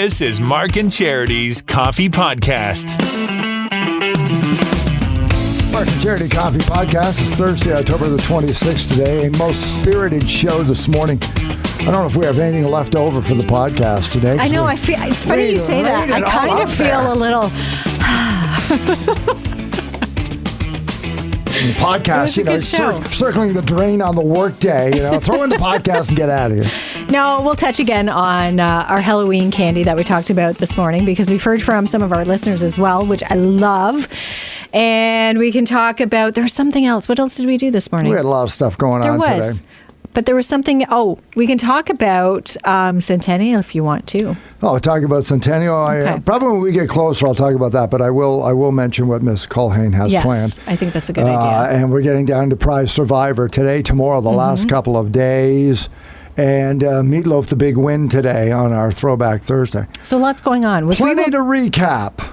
This is Mark and Charity's Coffee Podcast. Mark and Charity Coffee Podcast. It's Thursday, October the 26th today. A most spirited show this morning. I don't know if we have anything left over for the podcast today. I know. I feel it's funny you say that. I kind of feel a little. The podcast, circling the drain on the work day. Throw in the podcast and get out of here. No, we'll touch again on our Halloween candy that we talked about this morning because we've heard from some of our listeners as well, which I love. And we can talk about, there's something else. What else did we do this morning? We had a lot of stuff going on today. But there was something, we can talk about Centennial if you want to. Oh, talk about Centennial. Okay. Probably when we get closer, I'll talk about that. But I will mention what Ms. Culhane has planned. I think that's a good idea. And we're getting down to Prize Survivor today, tomorrow, the last couple of days. And Meatloaf, the big win today on our Throwback Thursday. So lots going on. Plenty to recap.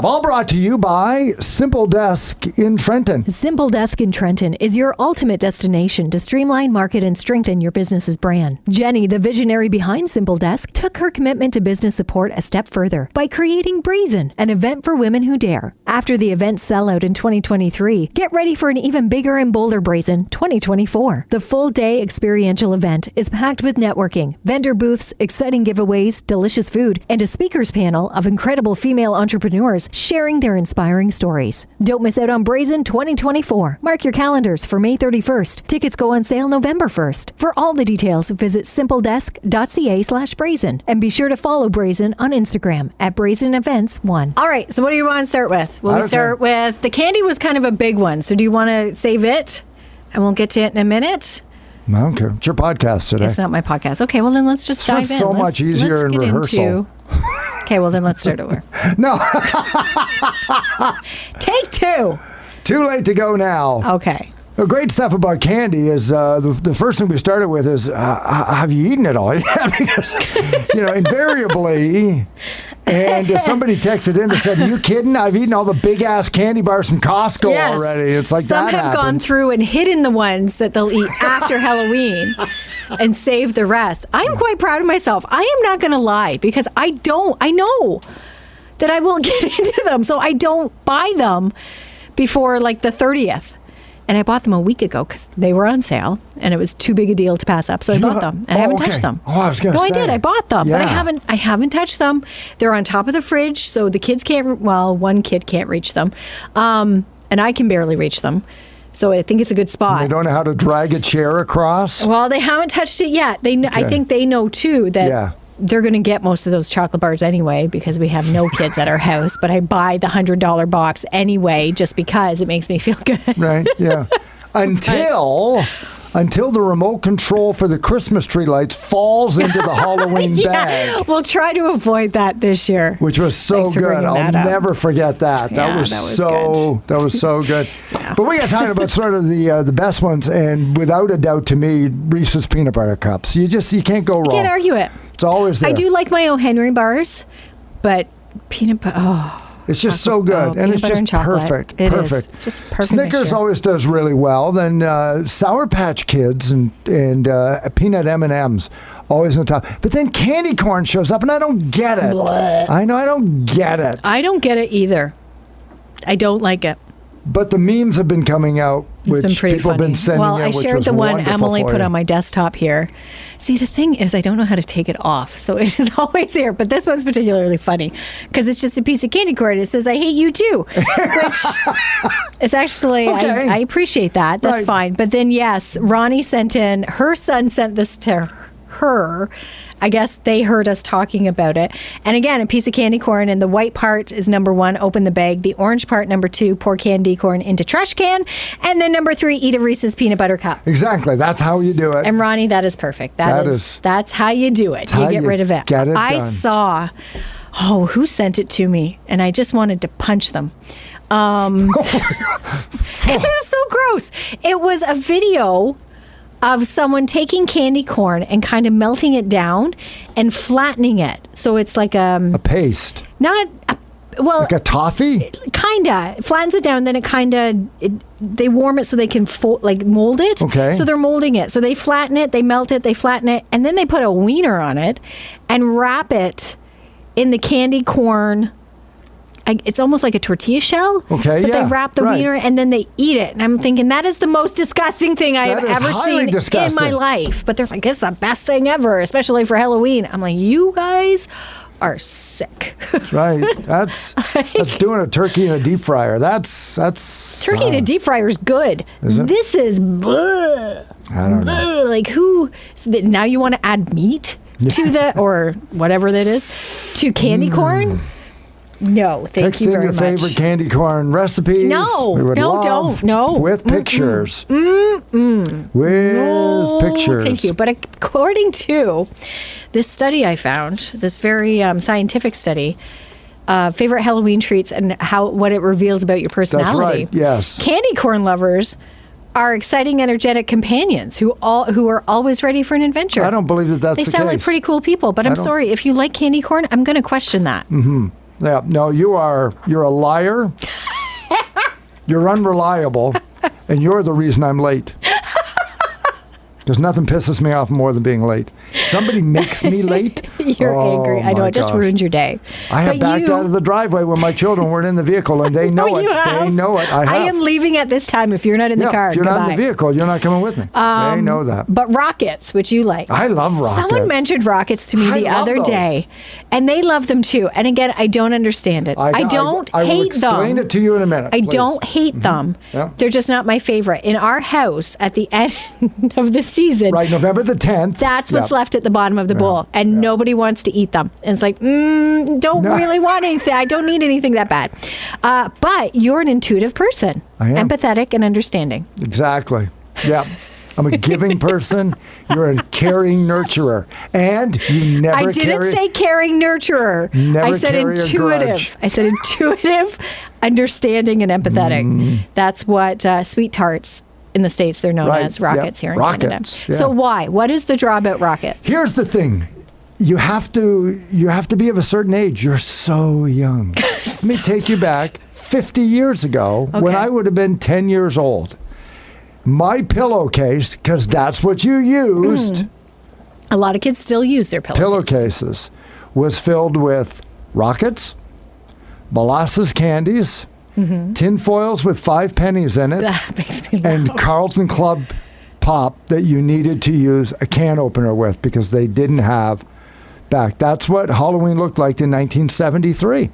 All brought to you by Simple Desk in Trenton. Simple Desk in Trenton is your ultimate destination to streamline, market, and strengthen your business's brand. Jenny, the visionary behind Simple Desk, took her commitment to business support a step further by creating Brazen, an event for women who dare. After the event's sellout in 2023, get ready for an even bigger and bolder Brazen 2024. The full-day experiential event is packed with networking, vendor booths, exciting giveaways, delicious food, and a speakers panel of incredible female entrepreneurs sharing their inspiring stories. Don't miss out on Brazen 2024. Mark your calendars for May 31st. Tickets go on sale November 1st. For all the details, visit simpledesk.ca/Brazen. And be sure to follow Brazen on Instagram at Brazen Events 1. All right, so what do you want to start with? Will we start with, the candy was kind of a big one, so do you want to save it? And we'll get to it in a minute. I don't care. It's your podcast today. It's not my podcast. Okay, well then let's just dive in. It's so much easier in rehearsal. Okay, well then let's start over. No. Take two. Too late to go now. Okay. The great stuff about candy is the first thing we started with is, have you eaten it all yet? Because, invariably, and somebody texted in and said, are you kidding? I've eaten all the big-ass candy bars from Costco already. It's like some have gone through and hidden the ones that they'll eat after Halloween and save the rest. I'm quite proud of myself. I am not going to lie because I know that I won't get into them, so I don't buy them before like the 30th. And I bought them a week ago because they were on sale, and it was too big a deal to pass up. So I bought them, and I haven't touched them. Oh, I was going to say. No, I did. I bought them, but I haven't touched them. They're on top of the fridge, so the kids can't. Well, one kid can't reach them, and I can barely reach them. So I think it's a good spot. They don't know how to drag a chair across. Well, they haven't touched it yet. I think they know too that. They're going to get most of those chocolate bars anyway because we have no kids at our house. But I buy the $100 box anyway just because it makes me feel good. Right, yeah. Until the remote control for the Christmas tree lights falls into the Halloween bag. We'll try to avoid that this year. Which was so good. I'll never forget that. That was so good. Yeah. But we got talking about sort of the best ones, and without a doubt to me, Reese's peanut butter cups. You can't go wrong. You can't argue it. It's always there. I do like my O. Henry bars, but peanut butter, it's just so good, and it's just perfect. Perfect. It's just perfect. Snickers always does really well. Then Sour Patch Kids and peanut M&Ms always on top. But then candy corn shows up, and I don't get it. Blech. I know I don't get it. I don't get it either. I don't like it. But the memes have been coming out, which people have been sending in. Well, I shared the one Emily put on my desktop here. See, the thing is, I don't know how to take it off, so it is always here. But this one's particularly funny because it's just a piece of candy corn. It says, I hate you too, which is actually, okay. I appreciate that. That's fine. But then, yes, Ronnie sent in, her son sent this to her. I guess they heard us talking about it. And again, a piece of candy corn, and the white part is number 1, open the bag. The orange part, number 2, pour candy corn into trash can. And then number 3, eat a Reese's peanut butter cup. Exactly. That's how you do it. And Ronnie, that is perfect. That's how you do it. You get rid of it. Get it I done. Saw, who sent it to me? And I just wanted to punch them. It was so gross. It was a video of someone taking candy corn and kind of melting it down and flattening it. So it's like a paste. Not Well, like a toffee? Kinda. It flattens it down, then they warm it so they can mold it. Okay. So they're molding it. So they flatten it, they melt it, they flatten it, and then they put a wiener on it and wrap it in the candy corn. It's almost like a tortilla shell. Okay, but they wrap the wiener and then they eat it. And I'm thinking, that is the most disgusting thing I have ever seen in my life. But they're like, it's the best thing ever, especially for Halloween. I'm like, you guys are sick. That's right. That's doing a turkey in a deep fryer. That's turkey in a deep fryer is good. Is it? This is bleh, I don't know. Like who? Now you want to add meat to the or whatever that is to candy corn? No, thank you very much. Text in your favorite candy corn recipes. No, don't. With pictures. With pictures. Thank you. But according to this study I found, this very scientific study, favorite Halloween treats and what it reveals about your personality. That's right, yes. Candy corn lovers are exciting, energetic companions who are always ready for an adventure. I don't believe that's the case. They sound like pretty cool people, but I'm sorry. If you like candy corn, I'm going to question that. Mm-hmm. Yeah, no, you're a liar. You're unreliable, and you're the reason I'm late. Because nothing pisses me off more than being late. Somebody makes me late. You're angry. I know, it just ruined your day. I have backed out of the driveway when my children weren't in the vehicle, and they know it. They know it. I am leaving at this time if you're not in the car. If you're not in the vehicle, you're not coming with me. They know that. But rockets, which you like. I love rockets. Someone mentioned rockets to me the other day, and they love them too. And again, I don't understand it. I don't hate them. I will explain it to you in a minute. I don't hate them. Yeah. They're just not my favorite. In our house, at the end of the season. Right, November the 10th. That's what's left at the bottom of the bowl. And nobody wants to eat them. And it's like, really want anything. I don't need anything that bad. But you're an intuitive person. I am. Empathetic and understanding. Exactly. Yeah. I'm a giving person. You're a caring nurturer. And you never I didn't say caring nurturer. I said intuitive. I said intuitive, understanding, and empathetic. That's what Sweet Tarts in the States, they're known as rockets here in Canada. Yeah. So why? What is the draw about rockets? Here's the thing. You have to be of a certain age. You're so young. Let me take you back 50 years ago when I would have been 10 years old. My pillowcase, because that's what you used. A lot of kids still use their pillowcases. Was filled with rockets, molasses candies, tin foils with 5 pennies in it, that makes me laugh. And Carlton Club pop that you needed to use a can opener with because they didn't have back. That's what Halloween looked like in 1973.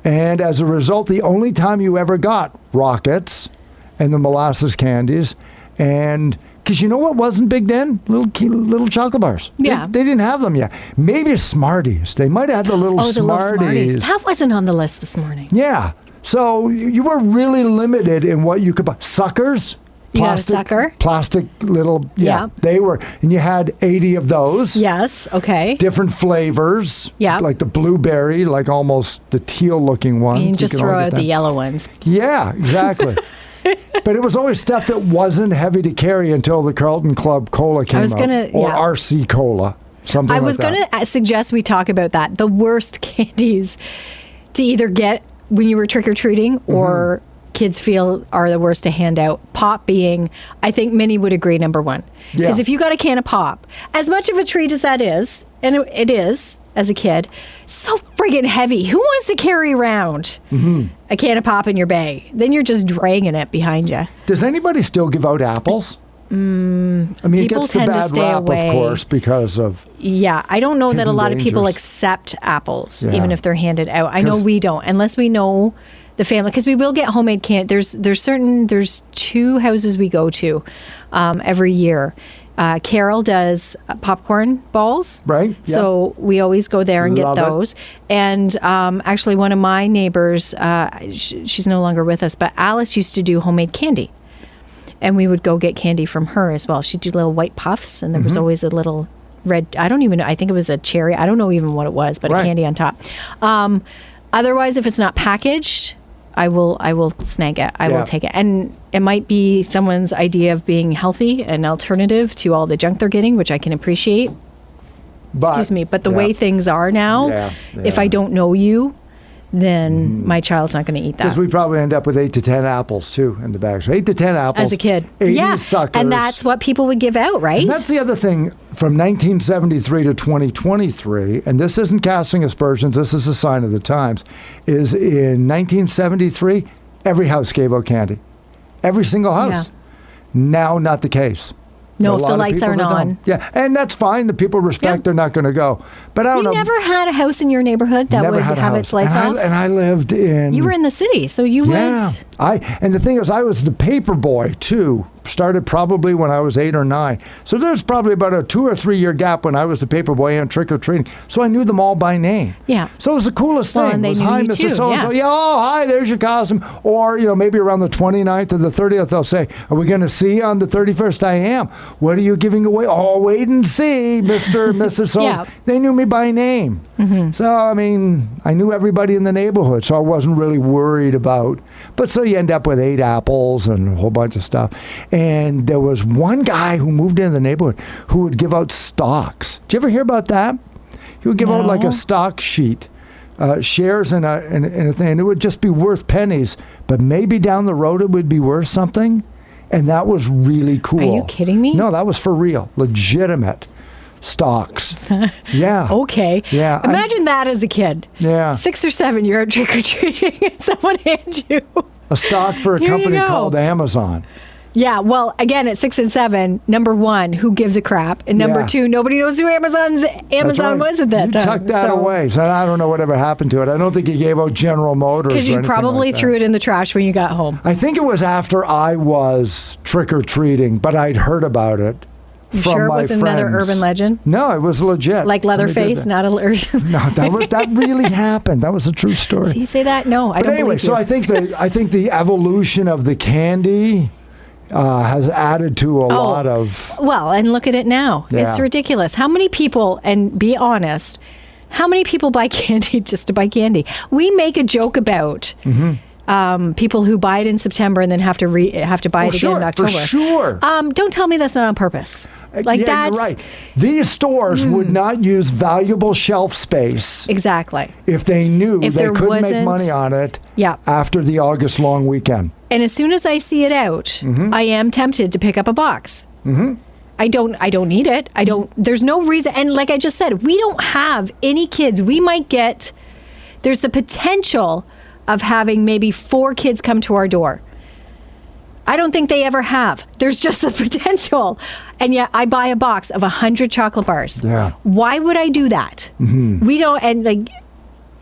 And as a result, the only time you ever got rockets and the molasses candies, and because you know what wasn't big then? Little chocolate bars. Yeah. They didn't have them yet. Maybe Smarties. They might have had the little Smarties. That wasn't on the list this morning. Yeah. So you were really limited in what you could buy. Suckers. You got a sucker? Plastic little, they were, and you had 80 of those. Yes, okay. Different flavors. Yeah. Like the blueberry, like almost the teal looking one. You just throw out the yellow ones. Yeah, exactly. But it was always stuff that wasn't heavy to carry until the Carlton Club Cola came out. Or RC Cola, something like that. I was going to suggest we talk about that. The worst candies to either get when you were trick-or-treating or kids feel are the worst to hand out. Pop being, I think many would agree, number one. Because if you got a can of pop, as much of a treat as that is, and it is as a kid, so friggin' heavy. Who wants to carry around a can of pop in your bag? Then you're just dragging it behind you. Does anybody still give out apples? I mean, it gets the bad rap, of course, because of... Yeah, I don't know that a lot of people accept apples, even if they're handed out. I know we don't, unless we know the family, because we will get homemade candy. There's 2 houses we go to every year. Carol does popcorn balls. Right. Yep. So we always go there and get those. And actually, one of my neighbors, she's no longer with us, but Alice used to do homemade candy. And we would go get candy from her as well. She'd do little white puffs, and there was always a little red, I don't even know, I think it was a cherry. I don't know even what it was, but a candy on top. Otherwise, if it's not packaged, I will snag it. I will take it. And it might be someone's idea of being healthy, an alternative to all the junk they're getting, which I can appreciate. But the way things are now, if I don't know you, then my child's not going to eat that. Because we probably end up with 8 to 10 apples, too, in the bag. So 8 to 10 apples. As a kid. 80 suckers. And that's what people would give out, right? And that's the other thing from 1973 to 2023, and this isn't casting aspersions, this is a sign of the times, is in 1973, every house gave out candy. Every single house. Yeah. Now, not the case. No, if the lights aren't on. Yeah, and that's fine. The people respect, they're not going to go. But I don't know. You never had a house in your neighborhood that would have its lights off? And I lived in... You were in the city, so you went... And the thing is, I was the paper boy, too. Started probably when I was 8 or 9. So there's probably about a 2 or 3 year gap when I was the paper boy and trick-or-treating. So I knew them all by name. Yeah. So it was the coolest thing. And they knew hi, you Mr. too. So-and-so. Yeah, oh, hi, there's your costume. Or, maybe around the 29th or the 30th, they'll say, are we going to see you on the 31st? I am. What are you giving away? Oh, wait and see, Mr. and Mrs. So. Yeah. They knew me by name. Mm-hmm. So, I knew everybody in the neighborhood, so I wasn't really worried about. But so you end up with 8 apples and a whole bunch of stuff. And there was one guy who moved into the neighborhood who would give out stocks. Did you ever hear about that? He would give out like a stock sheet, shares in a thing, and it would just be worth pennies, but maybe down the road it would be worth something. And that was really cool. Are you kidding me? No, that was for real, legitimate stocks. Yeah. Okay. Yeah. Imagine that as a kid. Yeah. 6 or 7, you're out trick-or-treating and someone hands you a stock for a company called Amazon. Yeah, well, again, at 6 and 7, number 1, who gives a crap? And number 2, nobody knows who Amazon was at that time. You tucked that away. So I don't know whatever happened to it. I don't think he gave out General Motors. Because you probably threw it in the trash when you got home. I think it was after I was trick-or-treating, but I'd heard about it. You sure it was another urban legend? No, it was legit. Like Leatherface, not a legend. No, that really happened. That was a true story. So you say that? No, I don't believe you. So I think the evolution of the candy has added to a lot of... Well, and look at it now. Yeah. It's ridiculous. How many people, and be honest, how many people buy candy just to buy candy? We make a joke about... people who buy it in September and then have to buy it again in October. For sure. Don't tell me that's not on purpose. Like you're right. These stores would not use valuable shelf space. Exactly. If they knew they couldn't make money on it after the August long weekend. And as soon as I see it out, I am tempted to pick up a box. I don't need it. There's no reason. And like I just said, we don't have any kids. We might get, there's the potential of having maybe 4 kids come to our door. I don't think they ever have. There's just the potential. And yet I buy a box of 100 chocolate bars. Yeah. Why would I do that? We don't, and like,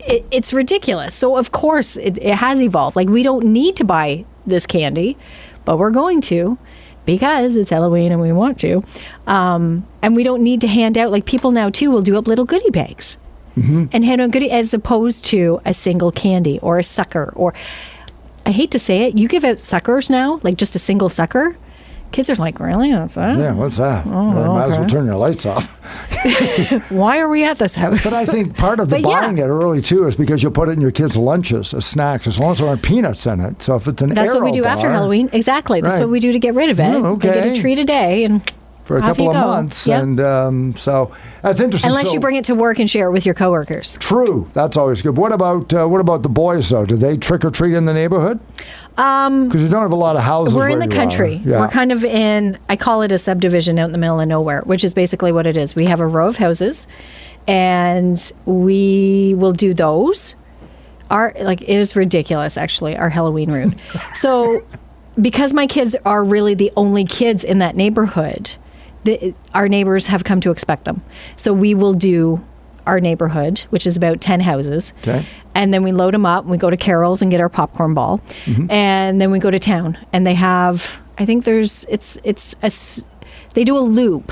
it's ridiculous. So of course it has evolved. Like we don't need to buy this candy, but we're going to because it's Halloween and we want to. And we don't need to hand out, like people now too will do up little goodie bags. And hand out goodie as opposed to a single candy or a sucker, or I hate to say it, you give out suckers now, like just a single sucker. Kids are like, really? What's that? Yeah, what's that? Might as well turn your lights off. Why are we at this house? But I think part of the buying it early too is because you'll put it in your kids' lunches as snacks, as long as there aren't peanuts in it. So if it's an That's what we do after Halloween. Exactly. That's what we do to get rid of it. Okay. I get a treat a day and for a couple of months. Yep. And so that's interesting. Unless you bring it to work and share it with your coworkers. True. That's always good. What about the boys, though? Do they trick or treat in the neighborhood? Because you don't have a lot of houses. We're in the country. Yeah. We're kind of in, I call it a subdivision out in the middle of nowhere, which is basically what it is. We have a row of houses and we will do those. It is ridiculous, actually, our Halloween route. So because my kids are really the only kids in that neighborhood, our neighbors have come to expect them. So we will do our neighborhood, which is about 10 houses. Okay. And then we load them up and we go to Carol's and get our popcorn ball. And then we go to town and they have, I think they do a loop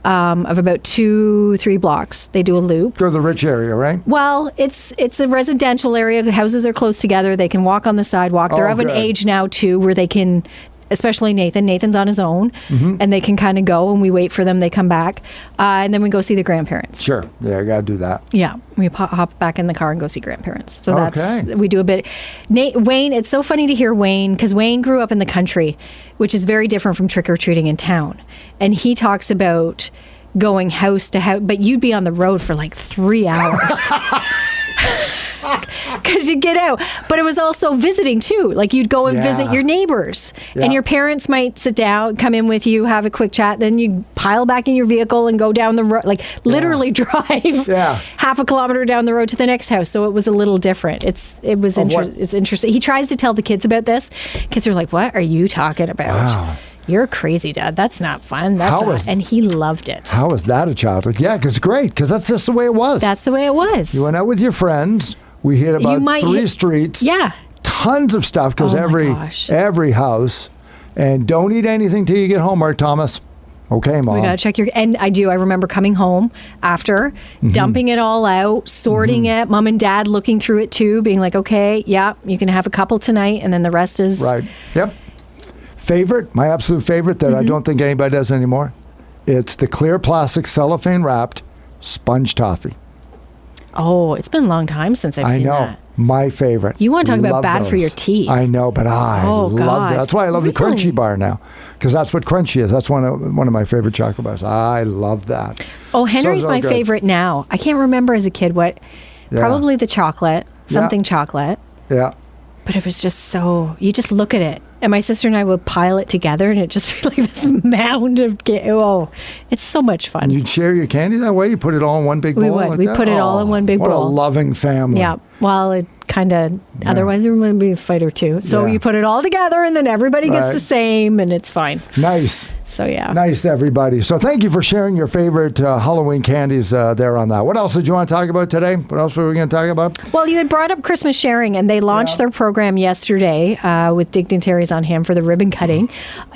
of about 2-3 blocks. They do a loop. Go to the rich area, right? Well, it's a residential area. The houses are close together. They can walk on the sidewalk. They're of an age now too where they can, especially Nathan's on his own, and they can kind of go and we wait for them. They come back and then we go see the grandparents. Sure. Yeah, I got to do that. Yeah. We hop back in the car and go see grandparents. So we do a bit. Wayne, it's so funny to hear Wayne, because Wayne grew up in the country, which is very different from trick-or-treating in town. And he talks about going house to house, but you'd be on the road for like 3 hours. because you get out. But it was also visiting too. Like you'd go and visit your neighbors, and your parents might sit down, come in with you, have a quick chat. Then you pile back in your vehicle and go down the road, like literally drive half a kilometer down the road to the next house. So it was a little different. It's interesting. He tries to tell the kids about this. Kids are like, "What are you talking about? Wow. You're crazy, Dad. That's not fun." And he loved it. How was that a childhood? Yeah, because great, because that's just the way it was. That's the way it was. You went out with your friends. We hit about 3 streets. Yeah. Tons of stuff, because every house. And don't eat anything till you get home, Mark Thomas. Okay, Mom. We got to check your... And I do. I remember coming home after, dumping it all out, sorting it. Mom and Dad looking through it too, being like, okay, you can have a couple tonight, and then the rest is... Right. Yep. Favorite, my absolute favorite that I don't think anybody does anymore, it's the clear plastic cellophane wrapped sponge toffee. Oh, it's been a long time since I've seen that. I know. My favorite. You want to talk about bad for your teeth. I know, but I love that. That's why I love the Crunchy bar now, because that's what Crunchy is. That's one of my favorite chocolate bars. I love that. Oh, Henry's my favorite now. I can't remember as a kid what. Probably the chocolate, something chocolate. Yeah. But it was just so, you just look at it. And my sister and I would pile it together, and it just felt like this mound of it's so much fun. You'd share your candy that way? You put it all in one big bowl? We would. We put it all in one big bowl. What a loving family. Yeah. Well, it kind of, otherwise there would be a fight or two. So you put it all together, and then everybody gets the same, and it's fine. Nice. So, yeah. Nice to everybody. So, thank you for sharing your favorite Halloween candies there on that. What else did you want to talk about today? What else were we going to talk about? Well, you had brought up Christmas sharing, and they launched their program yesterday with dignitaries on hand for the ribbon cutting.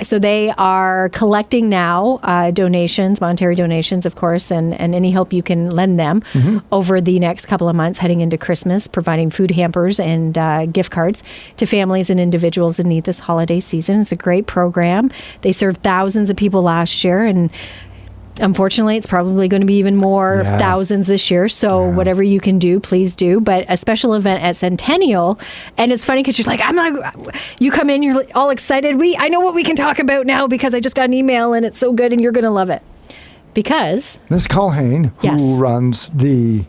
So, they are collecting now donations, monetary donations, of course, and any help you can lend them over the next couple of months heading into Christmas, providing food hampers and gift cards to families and individuals in need this holiday season. It's a great program. They served thousands of people last year, and unfortunately it's probably going to be even more thousands this year, so whatever you can do, please do. But a special event at Centennial, and it's funny because you're like, you come in, you're all excited, I know what we can talk about now because I just got an email and it's so good and you're going to love it. Because Miss Culhane, who runs the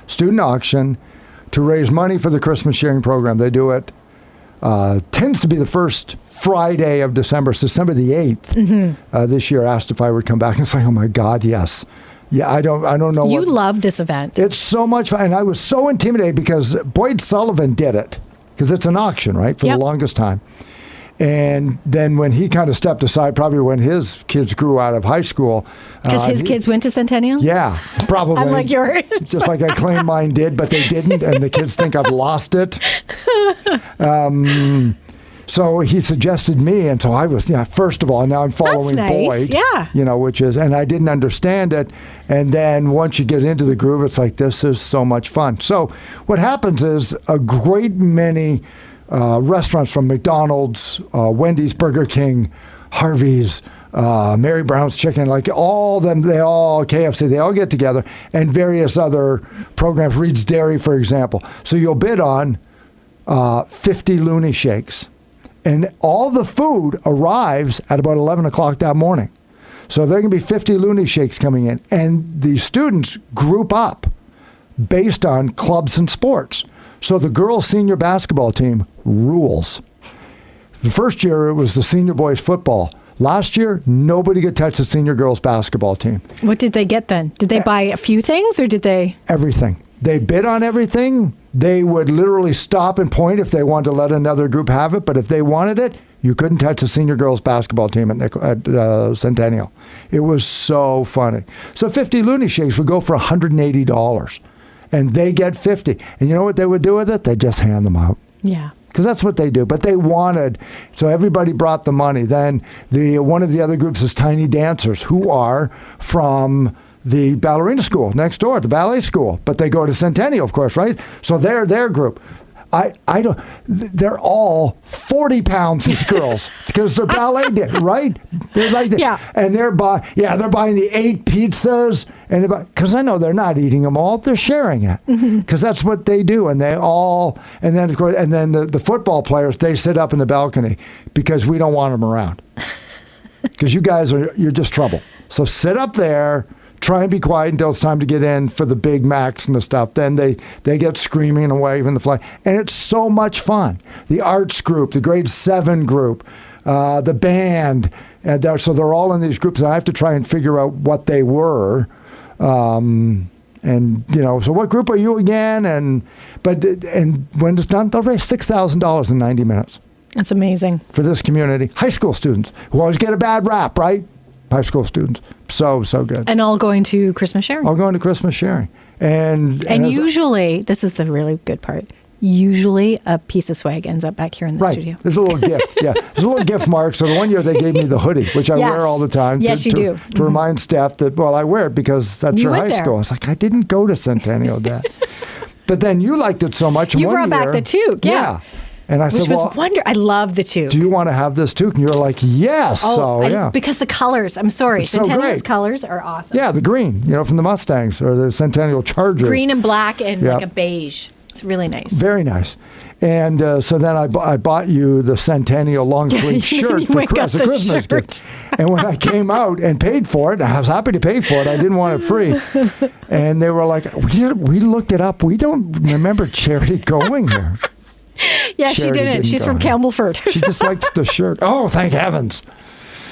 student auction to raise money for the Christmas sharing program, they do it tends to be the first Friday of December, December the 8th. This year, asked if I would come back. And it's like, oh my God, yes. Yeah, I don't know. You love this event. It's so much fun. And I was so intimidated because Boyd Sullivan did it, because it's an auction, right, for the longest time. And then when he kind of stepped aside, probably when his kids grew out of high school. Because his kids went to Centennial? Yeah, probably. Unlike yours. Just like I claim mine did, but they didn't. And the kids think I've lost it. So he suggested me. And so I was, first of all, now I'm following Boyd. Yeah. And I didn't understand it. And then once you get into the groove, it's like, this is so much fun. So what happens is a great many restaurants from McDonald's, Wendy's, Burger King, Harvey's, Mary Brown's Chicken, like all them, KFC, they all get together, and various other programs, Reed's Dairy, for example. So you'll bid on 50 Looney Shakes, and all the food arrives at about 11 o'clock that morning. So there can be 50 Looney Shakes coming in, and the students group up based on clubs and sports. So the girls' senior basketball team rules. The first year, it was the senior boys football. Last year, nobody could touch the senior girls' basketball team. What did they get then? Did they buy a few things, or did they? Everything. They bid on everything. They would literally stop and point if they wanted to let another group have it. But if they wanted it, you couldn't touch the senior girls' basketball team at Centennial. It was so funny. So 50 Looney Shakes would go for $180. And they get 50. And you know what they would do with it? They'd just hand them out. Yeah. Because that's what they do. But they wanted, so everybody brought the money. Then one of the other groups is Tiny Dancers, who are from the ballerina school next door, the ballet school. But they go to Centennial, of course, right? So they're their group. I don't. They're all 40 pounds. These girls, because they're ballet did, right? They're like and they're buying the 8 pizzas, and because I know they're not eating them all, they're sharing it, because that's what they do, and then of course, and then the football players, they sit up in the balcony because we don't want them around, because you guys you're just trouble. So sit up there. try and be quiet until it's time to get in for the Big Macs and the stuff. Then they get screaming and waving the flag. And it's so much fun. The arts group, the grade 7 group, the band. So they're all in these groups, and I have to try and figure out what they were. And, so what group are you again? And when it's done, they'll raise $6,000 in 90 minutes. That's amazing. For this community. High school students who always get a bad rap, right? High school students. So good. And all going to Christmas sharing. All going to Christmas sharing. And usually, this is the really good part, usually a piece of swag ends up back here in the studio. There's a little gift. Yeah. There's a little gift, Mark. So the one year they gave me the hoodie, which I wear all the time. Yes, you do. To remind staff that, I wear it because that's your high school. I was like, I didn't go to Centennial, Dad. But then you liked it so much. You brought back the toque. Yeah. And I said, I love the toque. Do you want to have this toque? And you're like, yes. Because the colors, I'm sorry, Centennial's colors are awesome. Yeah, the green, from the Mustangs or the Centennial Charger. Green and black and like a beige. It's really nice. Very nice. And so then I bought you the Centennial long sleeve shirt as a Christmas gift. And when I came out and paid for it, I was happy to pay for it. I didn't want it free. And they were like, we looked it up. We don't remember Charity going here. Yeah, she didn't. She's from Campbellford. She just likes the shirt. Oh, thank heavens.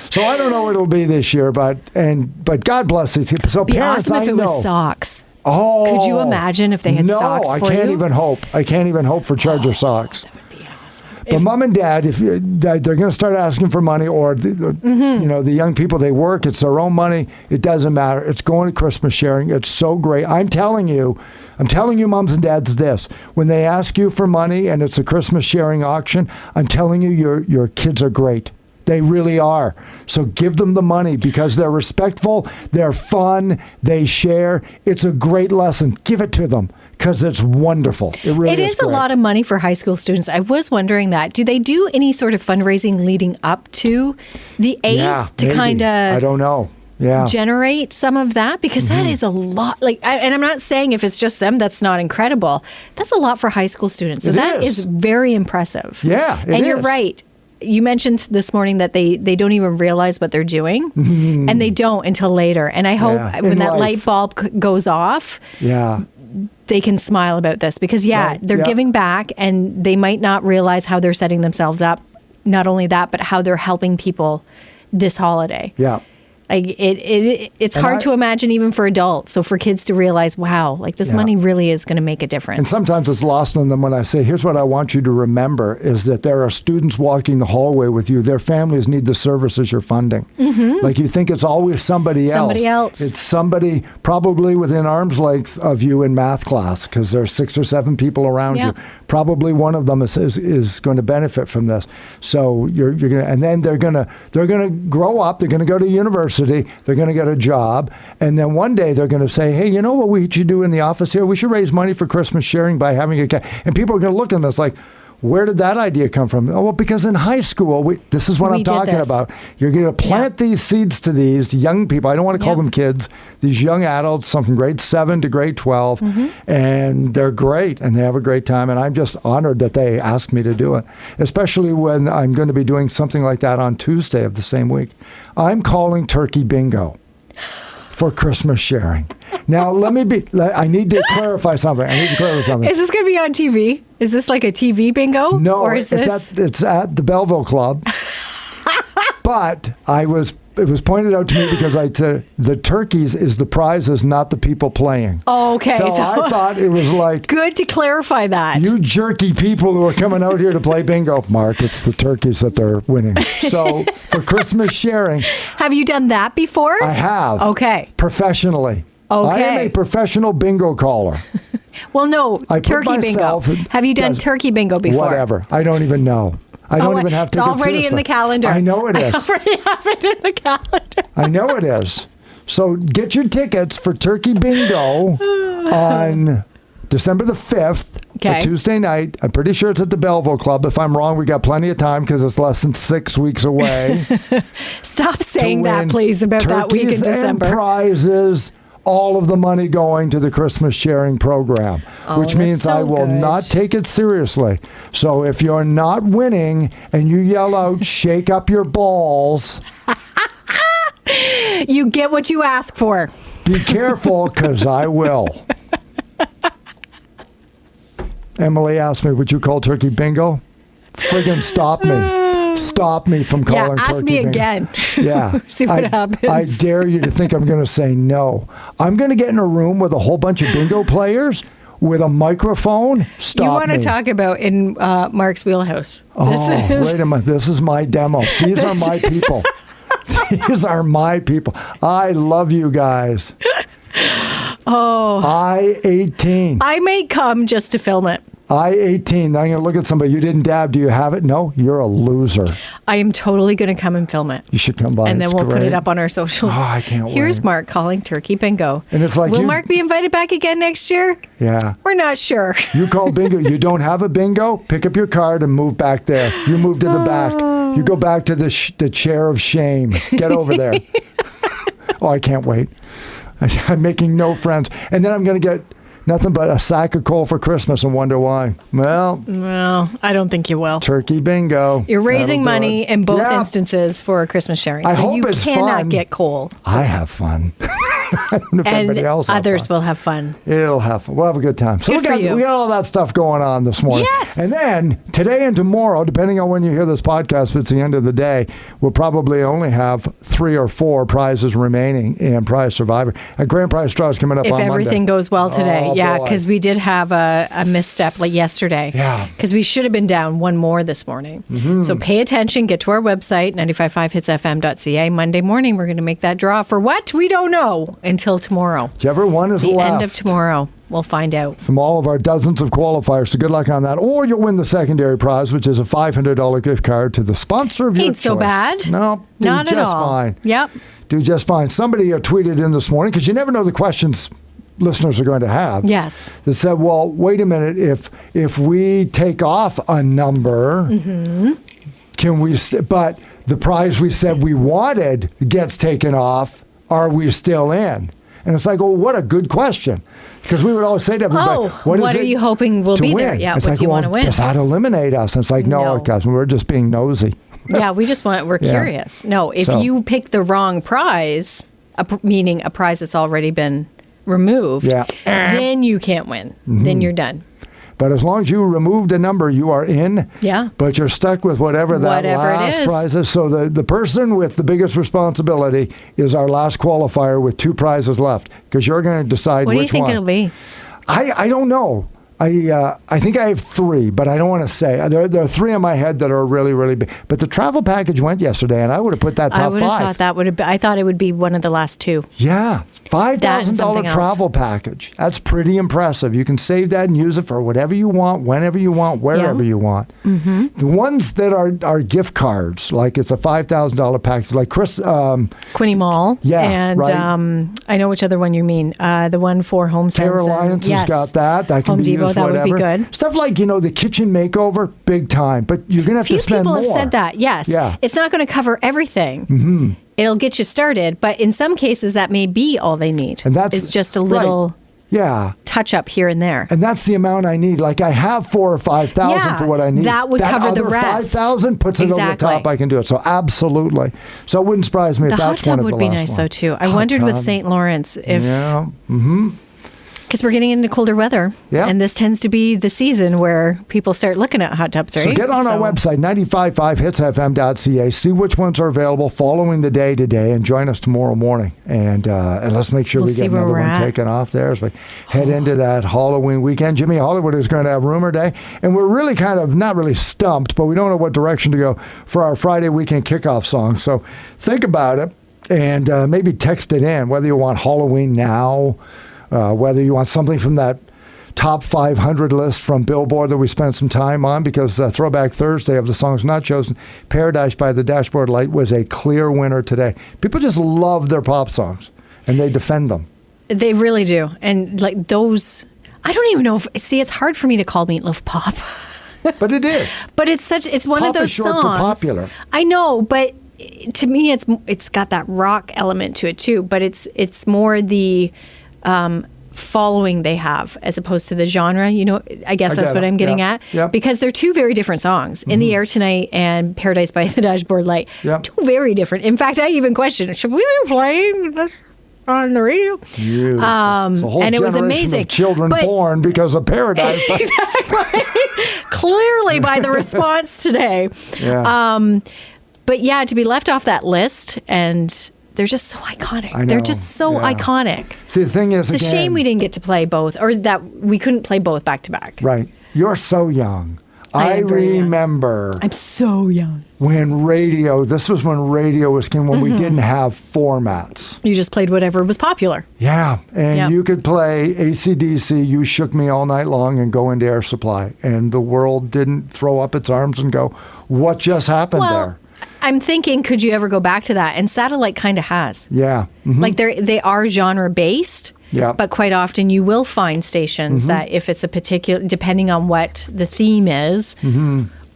So I don't know what it'll be this year, but God bless these people. So It'd be parents, awesome if it was socks. Oh. Could you imagine if they had socks for you? No, I can't even hope. I can't even hope for Charger socks. That would be awesome. But Mom and Dad, they're going to start asking for money, or the young people, they work, it's their own money. It doesn't matter. It's going to Christmas sharing. It's so great. I'm telling you, moms and dads, this. When they ask you for money and it's a Christmas sharing auction, I'm telling you, your kids are great. They really are. So give them the money because they're respectful, they're fun, they share. It's a great lesson. Give it to them because it's wonderful. It is a lot of money for high school students. I was wondering that. Do they do any sort of fundraising leading up to the 8th to kind of... I don't know. Yeah. Generate some of that because that is a lot. And I'm not saying if it's just them, that's not incredible. That's a lot for high school students. So that is very impressive. Yeah, and you're right. You mentioned this morning that they don't even realize what they're doing, and they don't until later. And I hope when that light bulb goes off, they can smile about this because, they're giving back, and they might not realize how they're setting themselves up. Not only that, but how they're helping people this holiday. Yeah. It's hard to imagine even for adults. So for kids to realize, wow, this money really is going to make a difference. And sometimes it's lost on them when I say, here's what I want you to remember is that there are students walking the hallway with you. Their families need the services you're funding. Like you think it's always somebody else. It's somebody probably within arm's length of you in math class because there's 6 or 7 people around you. Probably one of them is going to benefit from this. So you're going to, and then they're going to grow up. They're going to go to university. They're going to get a job. And then one day they're going to say, hey, you know what we should do in the office here? We should raise money for Christmas sharing by having a cat. And people are going to look at us like, where did that idea come from? Oh, well, because in high school, this is what I'm talking about. You're going to plant these seeds to these young people. I don't want to call them kids. These young adults, some from grade 7 to grade 12. And they're great. And they have a great time. And I'm just honored that they asked me to do it, especially when I'm going to be doing something like that on Tuesday of the same week. I'm calling Turkey Bingo for Christmas sharing. Now, I need to clarify something. Is this going to be on TV? Is this like a TV bingo? No, or is it's at the Belleville Club. But it was pointed out to me because the turkeys is the prizes, not the people playing. Oh, okay. So I thought it was like... Good to clarify that. You jerky people who are coming out here to play bingo. Mark, it's the turkeys that they're winning. So for Christmas sharing... Have you done that before? I have. Okay. Professionally. Okay. I am a professional bingo caller. Well, no, turkey bingo. Have you done turkey bingo before? Whatever. I don't even know. I don't even have to. It's already in the calendar. I know it is. I already have it in the calendar. I know it is. So get your tickets for Turkey Bingo on December the 5th, a Tuesday night. I'm pretty sure it's at the Belleville Club. If I'm wrong, we got plenty of time because it's less than 6 weeks away. Stop saying that, please, about that week in December. And prizes. All of the money going to the Christmas sharing program, which means I will not take it seriously. So if you're not winning and you yell out, shake up your balls, You get what you ask for. Be careful, because I will. Emily asked me, would you call turkey bingo? Friggin' stop me. Stop me from calling turkey bingo. Ask me again. Yeah. See what happens. I dare you to think I'm going to say no. I'm going to get in a room with a whole bunch of bingo players with a microphone. Stop me. You want to talk about in Mark's wheelhouse. Wait a minute. This is my demo. These are my people. These are my people. I love you guys. I-18. I may come just to film it. I-18. Now I'm going to look at somebody. You didn't dab. Do you have it? No? You're a loser. I am totally going to come and film it. You should come by. And then we'll put it up on our socials. Oh, I can't wait. Here's Mark calling turkey bingo. And it's like, will Mark be invited back again next year? Yeah. We're not sure. You call bingo. You don't have a bingo? Pick up your card and move back there. You move to the back. You go back to the chair of shame. Get over there. Oh, I can't wait. I'm making no friends. And then I'm going to get nothing but a sack of coal for Christmas and wonder why. Well, I don't think you will. Turkey bingo. You're raising money in both instances for a Christmas sharing. I so hope you it's cannot fun. get coal. I have fun. I don't know if anybody else has others fun. will have fun. It'll have fun. We'll have a good time. So Good for you. we got all that stuff going on this morning. Yes. And then today and tomorrow, depending on when you hear this podcast, if it's the end of the day, we'll probably only have 3 or 4 prizes remaining in Prize Survivor. A grand prize draw is coming up on Monday. If everything goes well today. Oh, because we did have a misstep like yesterday. Yeah. Because we should have been down one more this morning. Mm-hmm. So pay attention. Get to our website, 955hitsfm.ca. Monday morning, we're going to make that draw for what? We don't know until tomorrow. Whichever one is the left. End of tomorrow. We'll find out. From all of our dozens of qualifiers. So good luck on that. Or you'll win the secondary prize, which is a $500 gift card to the sponsor of your choice. Ain't so bad. No. Not at all. Just fine. Yep. Do just fine. Somebody tweeted in this morning, because you never know the questions listeners are going to have. Yes. That said, well, wait a minute. If we take off a number, can we, but the prize we said we wanted gets taken off, are we still in? And it's like, oh, what a good question. Because we would always say to everybody, what are you hoping will be there? Yeah, it's what like, do you want to win? Does that eliminate us? And it's like, no, guys, we're just being nosy. Yeah, we're curious. No, if you pick the wrong prize, meaning a prize that's already been removed, then you can't win. Mm-hmm. Then you're done. But as long as you removed a number, you are in. Yeah. But you're stuck with whatever last prize is. So the person with the biggest responsibility is our last qualifier with 2 prizes left, because you're going to decide which one. What do you think it'll be? I don't know. I think I have 3, but I don't want to say. There are 3 in my head that are really, really big. But the travel package went yesterday, and I would have put that top 5. I would have thought that would have been, I thought it would be one of the last 2. Yeah. $5,000 travel package. That's pretty impressive. You can save that and use it for whatever you want, whenever you want, wherever you want. Mm-hmm. The ones that are gift cards, like it's a $5,000 package, like Quinte Mall. Yeah, and right. I know which other one you mean. The one for Home Sense. Terra Alliance has got that. That can Home be Depot, used that whatever. would be good. Stuff like, the kitchen makeover, big time. But you're going to have to spend more. Few people have said that, yes. Yeah. It's not going to cover everything. Mm-hmm. It'll get you started, but in some cases that may be all they need. And it's just a little touch up here and there. And that's the amount I need. Like I have 4,000 or 5,000 for what I need. That would cover the rest. 5,000 puts it over the top. I can do it. So absolutely. So it wouldn't surprise me if that's one of the last. The hot tub would be nice though too. I wondered with St. Lawrence if. Yeah. Mm-hmm. Because we're getting into colder weather. Yeah. And this tends to be the season where people start looking at hot tubs, right? So get on our website, 955hitsfm.ca. See which ones are available following the day today, and join us tomorrow morning. And let's make sure we get another one taken off there as we head into that Halloween weekend. Jimmy Hollywood is going to have Rumor Day. And we're really kind of, not really stumped, but we don't know what direction to go for our Friday weekend kickoff song. So think about it and maybe text it in, whether you want Halloween now, whether you want something from that top 500 list from Billboard that we spent some time on, because Throwback Thursday of the songs not chosen, Paradise by the Dashboard Light was a clear winner today. People just love their pop songs, and they defend them. They really do. And like those, I don't even know it's hard for me to call Meatloaf pop. But it is. But it's one pop of those is short songs. For popular. I know, but to me it's got that rock element to it too, but it's more the following they have as opposed to the genre. I guess that's what I'm getting at. Yep. Because they're two very different songs. In the Air Tonight and Paradise by the Dashboard Light. Yep. Two very different. In fact, I even questioned, should we be playing this on the radio? And it was amazing. Of children born because of Paradise. Exactly. Clearly by the response today. Yeah. But yeah, to be left off that list, and they're just so iconic. I know, they're just so iconic. See, the thing is, it's a shame we didn't get to play both, or that we couldn't play both back to back. Right. You're so young. I remember. I'm so young. This was when radio was king, when we didn't have formats. You just played whatever was popular. Yeah. And you could play AC/DC, You Shook Me All Night Long, and go into Air Supply. And the world didn't throw up its arms and go, what just happened there? I'm thinking, could you ever go back to that? And Satellite kind of has. Yeah. Mm-hmm. Like they are genre based. Yeah. But quite often you will find stations that if it's a particular, depending on what the theme is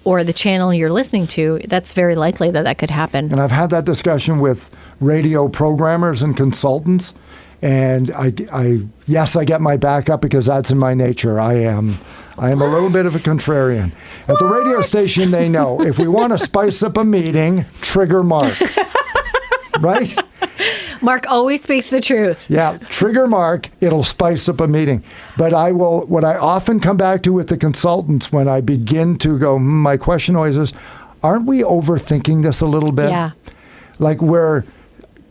or the channel you're listening to, that's very likely that could happen. And I've had that discussion with radio programmers and consultants. And I get my back up because that's in my nature. I am a little bit of a contrarian. At the radio station, they know if we want to spice up a meeting, trigger Mark. Right? Mark always speaks the truth. Yeah, trigger Mark, it'll spice up a meeting. But what I often come back to with the consultants when I begin to go, my question always is, aren't we overthinking this a little bit? Yeah. Like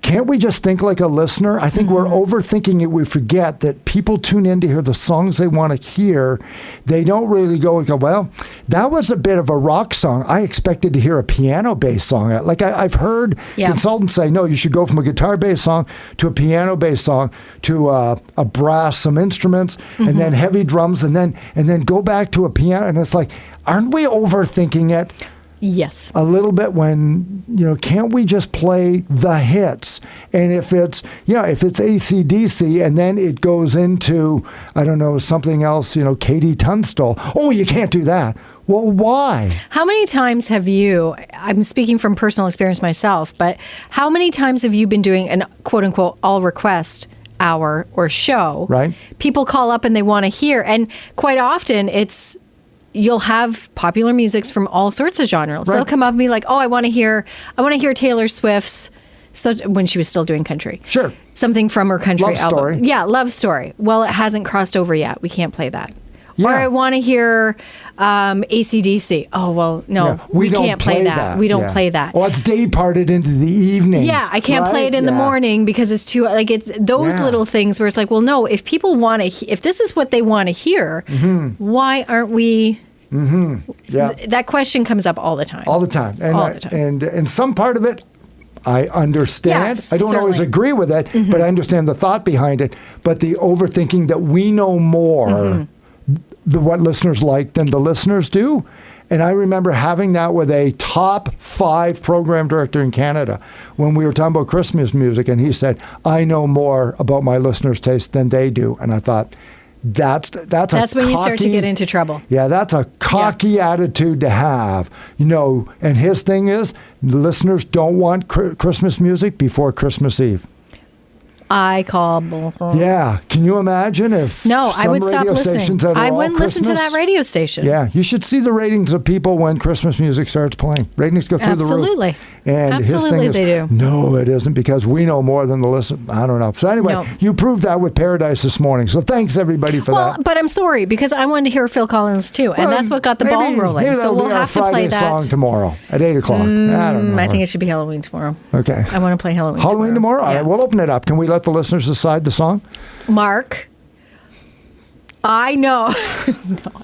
can't we just think like a listener? I think we're overthinking it. We forget that people tune in to hear the songs they want to hear. They don't really go, well, that was a bit of a rock song. I expected to hear a piano-based song. Like I've heard consultants say, no, you should go from a guitar-based song to a piano-based song to a brass, some instruments, and then heavy drums, and then go back to a piano. And it's like, aren't we overthinking it? Yes. A little bit when, can't we just play the hits? And if it's AC/DC and then it goes into, I don't know, something else, Katie Tunstall. Oh, you can't do that. Well, why? How many times have you, I'm speaking from personal experience myself, but how many times have you been doing an quote unquote all request hour or show? Right. People call up and they want to hear. And quite often you'll have popular musics from all sorts of genres. Right. They'll come up and be like, "Oh, I want to hear Taylor Swift's." So when she was still doing country, sure, something from her country Love album, Story. Yeah, Love Story. Well, it hasn't crossed over yet. We can't play that. Yeah. Or I want to hear AC/DC. Oh well, no, we can't play that. We don't play that. Well, it's day parted into the evening. Yeah, I can't play it in the morning because it's too those little things where it's like, well, no, if people want to, if this is what they want to hear, why aren't we? Yeah. That question comes up all the time. All the time. And some part of it, I understand. Yes, I don't always agree with it, but I understand the thought behind it. But the overthinking that we know more what listeners like than the listeners do. And I remember having that with a top 5 program director in Canada when we were talking about Christmas music. And he said, I know more about my listeners' taste than they do. And I thought, that's when you start to get into trouble. Yeah, that's a cocky attitude to have, and his thing is listeners don't want Christmas music before Christmas Eve. I call bull. Yeah. Can you imagine if I would stop listening. I wouldn't listen to that radio station. Yeah. You should see the ratings of people when Christmas music starts playing. Ratings go through the roof. Absolutely. And his thing is, they do. No, it isn't, because we know more than the listen. I don't know. So anyway, you proved that with Paradise this morning. So thanks everybody for that. Well, but I'm sorry because I wanted to hear Phil Collins too, and that's what got the ball rolling. So we'll have to play that song tomorrow at 8:00. I don't know. I think it should be Halloween tomorrow. Okay. I want to play Halloween. Halloween tomorrow? All right, we'll open it up. Can we let the listeners decide the song? Mark, I know.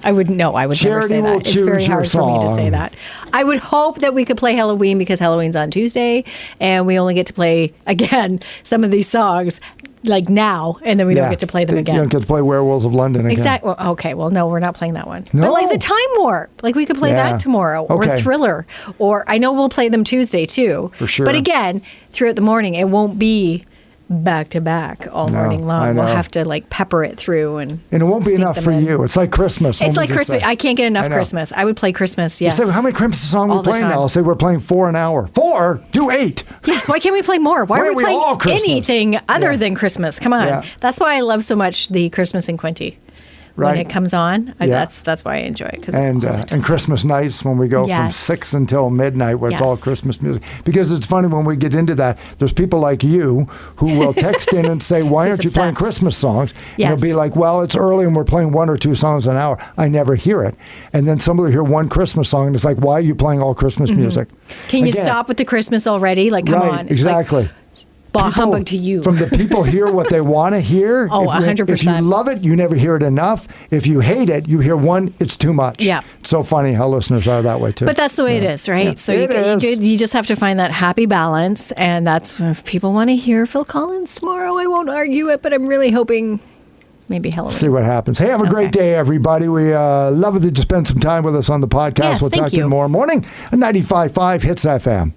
I would never say that. It's very hard for me to say that. I would hope that we could play Halloween because Halloween's on Tuesday and we only get to play, again, some of these songs like now, and then we don't get to play them again. You don't get to play Werewolves of London again. Exactly. Well, okay. Well, no, we're not playing that one. No. But like the Time Warp, like we could play that tomorrow, or Thriller, or I know we'll play them Tuesday too. For sure. But again, throughout the morning, it won't be back to back all morning long. We'll have to like pepper it through and it won't be enough for you. It's like Christmas. It's like Christmas. I can't get enough Christmas. I would play Christmas. Yes. You say, how many Christmas songs are we playing now? I'll say we're playing 4 an hour. 4? Do 8. Yes. Why can't we play more? Why are we playing anything other than Christmas? Come on. Yeah. That's why I love so much the Christmas in Quinte. Right. When it comes on, that's why I enjoy it. Cause and Christmas nights when we go from 6 until midnight where it's all Christmas music. Because it's funny when we get into that, there's people like you who will text in and say, why aren't you playing Christmas songs? Yes. And it'll be like, well, it's early and we're playing 1 or 2 songs an hour. I never hear it. And then somebody will hear one Christmas song and it's like, why are you playing all Christmas music? Can you stop with the Christmas already? Like, come on. Exactly. Bah humbug to you. From the people hear what they want to hear. 100%. If you love it, you never hear it enough. If you hate it, you hear one, it's too much. Yeah. It's so funny how listeners are that way too. But that's the way it is, right? Yeah. So you just have to find that happy balance. And that's if people want to hear Phil Collins tomorrow, I won't argue it, but I'm really hoping maybe Halloween. See what happens. Hey, have a great day, everybody. We love it that you spend some time with us on the podcast. Yes, we'll talk to you tomorrow morning at 95.5 Hits FM.